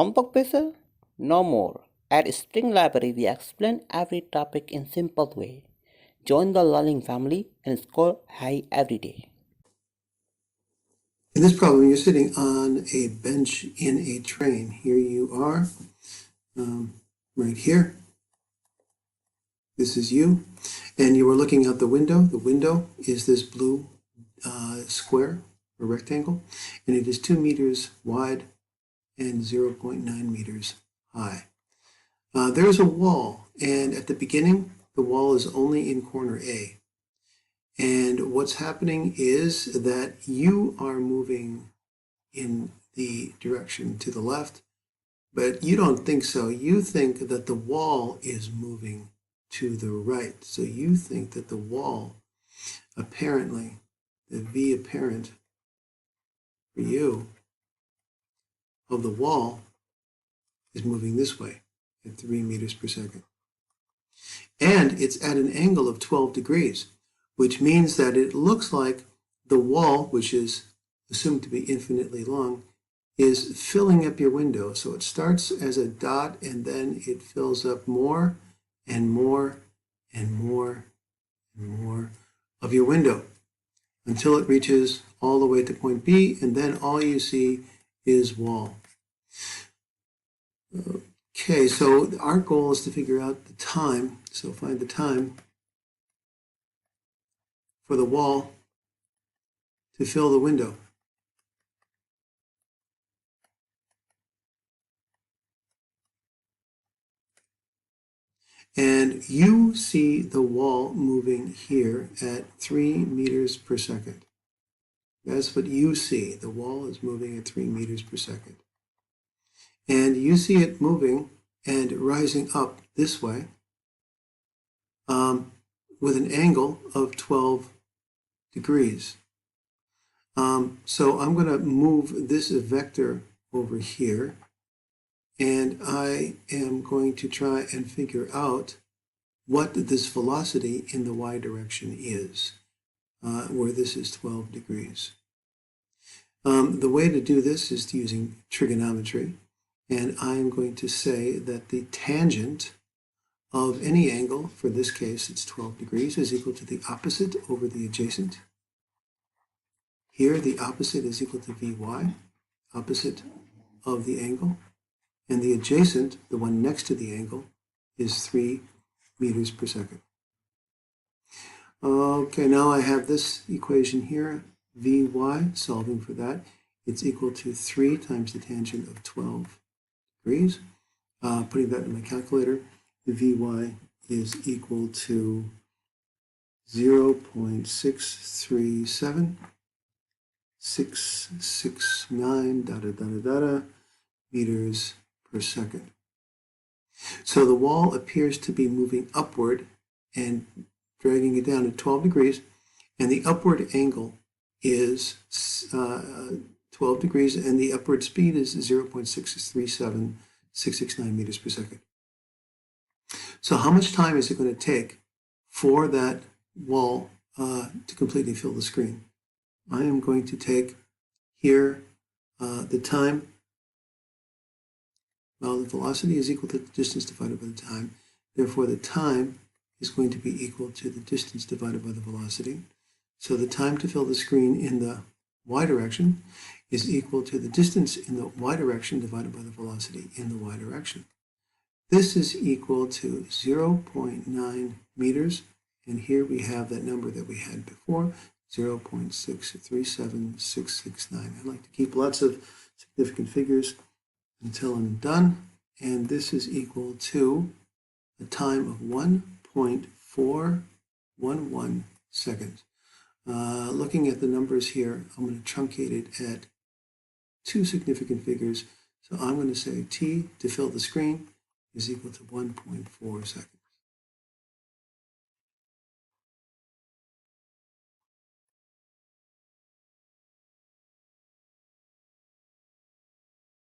हम तक पे sir? No more. At Spring Library, we explain every topic in simple way. Join the learning family and score high every day. In this problem, you're sitting on a bench in a train. Here you are, right here. This is you. And you are looking out the window. The window is this blue square or rectangle, and it is 2 meters wide and 0.9 meters high. There's a wall, and at the beginning, the wall is only in corner A. And what's happening is that you are moving in the direction to the left, but you don't think so. You think that the wall is moving to the right. So you think that the wall, apparently, the V apparent for you of the wall is moving this way at 3 meters per second. And it's at an angle of 12 degrees, which means that it looks like the wall, which is assumed to be infinitely long, is filling up your window. So it starts as a dot and then it fills up more and more and more and more of your window until it reaches all the way to point B, and then all you see is wall. Okay, so our goal is to figure out the time. So find the time for the wall to fill the window. And you see the wall moving here at 3 meters per second. That's what you see. The wall is moving at 3 meters per second. And you see it moving and rising up this way with an angle of 12 degrees. So I'm going to move this vector over here, and I am going to try and figure out what this velocity in the y direction is, where this is 12 degrees. The way to do this is using trigonometry, and I am going to say that the tangent of any angle, for this case it's 12 degrees, is equal to the opposite over the adjacent. Here the opposite is equal to Vy, opposite of the angle, and the adjacent, the one next to the angle, is 3 meters per second. Okay, now I have this equation here, Vy, solving for that. It's equal to 3 times the tangent of 12 degrees. Putting that in my calculator, the Vy is equal to 0.637 meters per second. So the wall appears to be moving upward and dragging it down at 12 degrees, and the upward angle is 12 degrees, and the upward speed is 0.637669 meters per second. So how much time is it going to take for that wall to completely fill the screen? I am going to take here the time. Well, the velocity is equal to the distance divided by the time. Therefore, the time is going to be equal to the distance divided by the velocity. So the time to fill the screen in the y direction is equal to the distance in the y direction divided by the velocity in the y direction. This is equal to 0.9 meters, and here we have that number that we had before, 0.637669. I like to keep lots of significant figures until I'm done, and this is equal to a time of 1.411 seconds. Looking at the numbers here, I'm going to truncate it at 2 significant figures. So I'm going to say t to fill the screen is equal to 1.4 seconds.